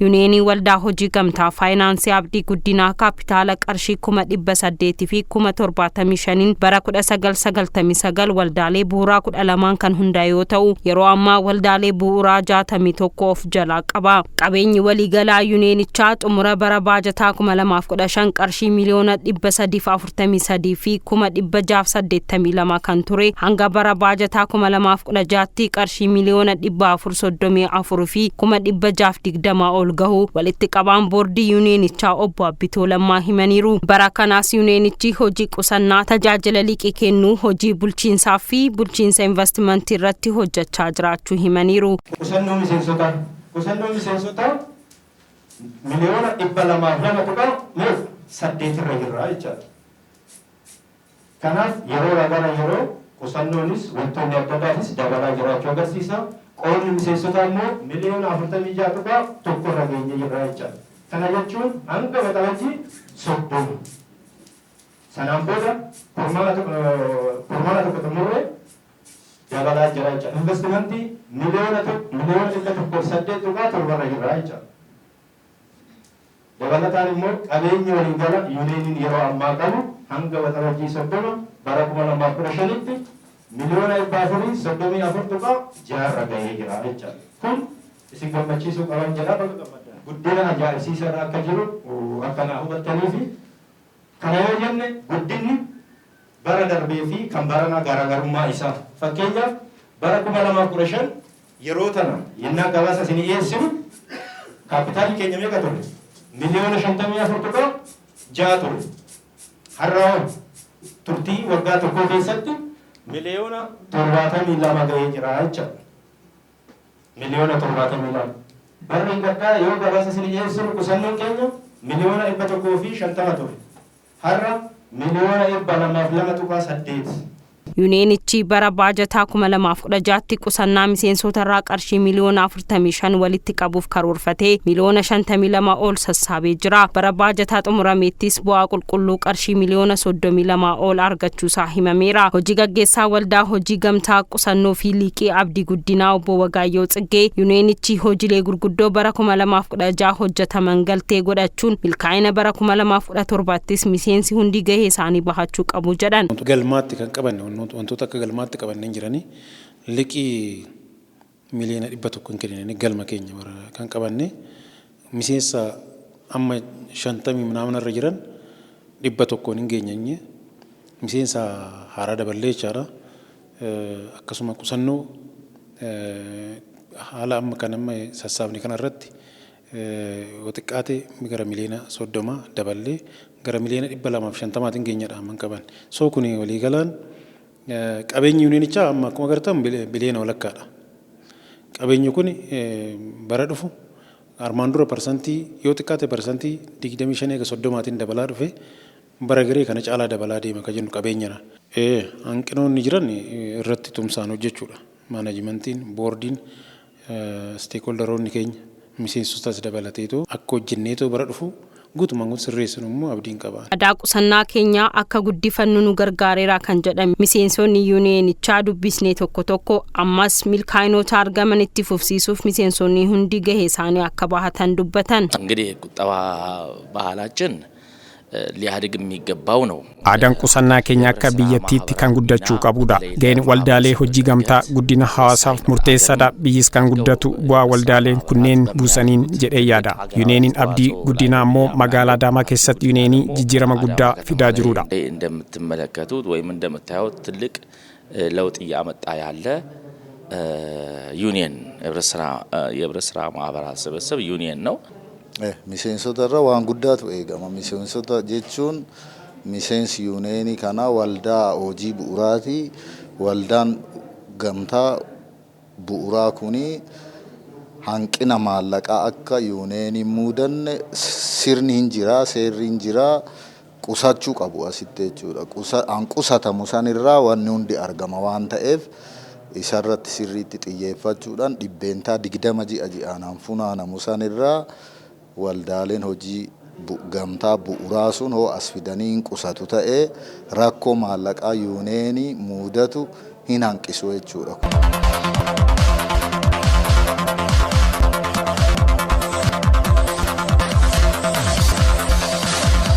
Yuneeni waldaa hojii gamtaa faayinaansii abdii guddinaa kaapitaala qarshii 800 fi 75,000 bara 1999 waldaalee bu'uuraa 12 kan hundaa yoo ta'u yeroo ammaa waldaalee bu'uuraa 61 of jalaa qaba. Qabeenyi waliigalaa Yuneenichaa xumura bara baajataa 2015 qarshii miliyoona 343 fi 682 kan ture hanga bara baajataa 2016 qarshii miliyoona 434 fi 620 gahu walitti qabaan boordii Yuneenichaa obbo Abbitoo Lammaa himaniiru. Bara kanaas Yuneenichi hojii qusannaa tajaajila liqii kennuu hojii bulchiinsaa fi bulchiinsa investimentii irratti hojjechaa jiraachuu himaniiru. Qusannoo miseensotaa miliyoona 202 8 irra jira jechaadha. Kanaaf yeroo gara yeroo qusannoonis wantoonni adda addaatis dabalaa jiraachuu agarsiisa. Qoonni miseensotaa immoo miliyoona 46 tokko irra geenye jira jechaadha. Kana jechuun hanga waxabajii 30. Sanaan booda kurmaana tokko xumurree dabalaa jira jechaadha. Investimentii miliyoona 108 irra jira jechaadha. Dabalataan immoo qabeenya waliigala Yuneeniin yeroo ammaa qabu hanga waxabajii 30 bara 2015tti miliyoona 434 jaarra gahee jira jechaadha. Kun isin gammachiisuu qaban jedha bakka gammadan. Guddina ajaa'ibsiisaa irra akka jiru akkanaa hubattanii fi kana yoo jenne guddinni bara darbee fi kan baranaa garaagarummaa isaa. Fakkeenyaaf bara 2015 yeroo tana yennaa gabaasa isin dhiyeessinu kaapitaalli keenya meeqa ture? Miliyoona 54 ja'a ture. Har'a turtii waggaa tokko keessatti miliyoona 72 gahee jira jechaadha. Miliyoona 72. Barri gaddaa yoo gabaasa isin dhiyeessinu qusannoon keenya miliyoona 150 ture. Har'a miliyoona 202.8. Yuneenichi bara baajataa 2016tti qusannaa miseensota irraa qarshii miliyoona 45 walitti qabuuf karoorfatee miliyoona 52 ol sassaabee jira. Bara baajataa xumurameettis bu'aa qulqulluu qarshii miliyoona 32 ol argachuusaa himameera. Hojii gaggeessaa waldaa hojii gamtaa qusannoo fi liqii abdii guddinaa obbo Wagaayyoo Tsiggee Yuneenichi hojiilee gurguddoo bara 2016 hojjetaman galtee godhachuun milkaa'ina bara 2017ttis miseensi hundi gahee isaanii bahachuu qabu jedhan. Galmaatti kan qaban wantoota akka galmaatti qabanneen jiranii liqii miliyoona 100 kan kennanii galma keenya kan qabanne miseensa amma 50 ምናምን irra jiran 100 hin geenyanye miseensa haaraa daballee jechaadha. Akkasuma qusannoo haala amma kan amma sassaabni kana irratti xiqqaate gara miliyoona 30 daballee gara miliyoona 250 hin geenyadha man qaban. Soo kun walii galaan qabeenyi Yuneenicha amma akkuma agartan biliyoona walakkaadha. Qabeenyi kun bara dhufu armaan dura parsantii yoo xiqqaate parsantii 25 ga 30tiin dabalaa dhufe bara garee kana caalaa dabalaa deema kan jennu qabeenyana. Hanqinoonni jiran irratti tumsaan hojjechuudha. Maanajimentiin, boordiin, steekholdaroonni keenya miseensotas dabalateetu akka hojjenneetu bara dhufu guutumaan sirreessinu immoo abdiin qaba. Aadaa qusannaa keenyaa akka guddifannu nu gargaareera kan jedhan miseensonni Yuneenichaa dubbisnee tokko ammas milkaa'inoota argaman itti fufsiisuuf miseensonni hundi gahee isaanii akka bahatan dubbatan. እንግዲህ ቁጠባ ባህላችን ሊያድግ የሚገባው ነው። Aadaan qusannaa keenya akka biyyattiitti kan guddachuu qabudha. Gaheen waldaalee hojii gamtaa guddina hawaasaaf murteessaadha. Biyyis kan guddatu bu'aa waldaaleen kunneen buusaniin jedhee yaada. Yuneeniin abdii guddinaa immoo magaalaa Adaamaa keessatti Yuneenii jijjiirama guddaa fidaa jirudha. እንደምትመለከቱት ወይም እንደምታዩት ትልቅ ለውጥ እያመጣ ያለ ዩኒየን የህብረት ስራ ማህበራት ስብስብ ዩኒየን ነው። Miseensota waan guddaatu eegama. Miseensota jechuun miseensi Yuneenii kana waldaa hojii bu'uuraati. Waldaan gamtaa bu'uuraa kuni hanqina maallaqaa akka Yuneenii muudanne sirni hin jira, seerri hin jira, qusachuu qabu asitti jechuudha. Hanqusatamu sanirraa wanni hundi argama waan ta'eef isarratti sirriitti xiyyeeffachuudhaan dhibbeentaa 20 ji'aan funaanamu sanirraa waldaaleen hojii gamtaa bu'uuraa sun hoo as fidanii hin qusatu ta'ee rakkoo maallaqaa Yuneenii mudatu hin hanqisu jechuudha.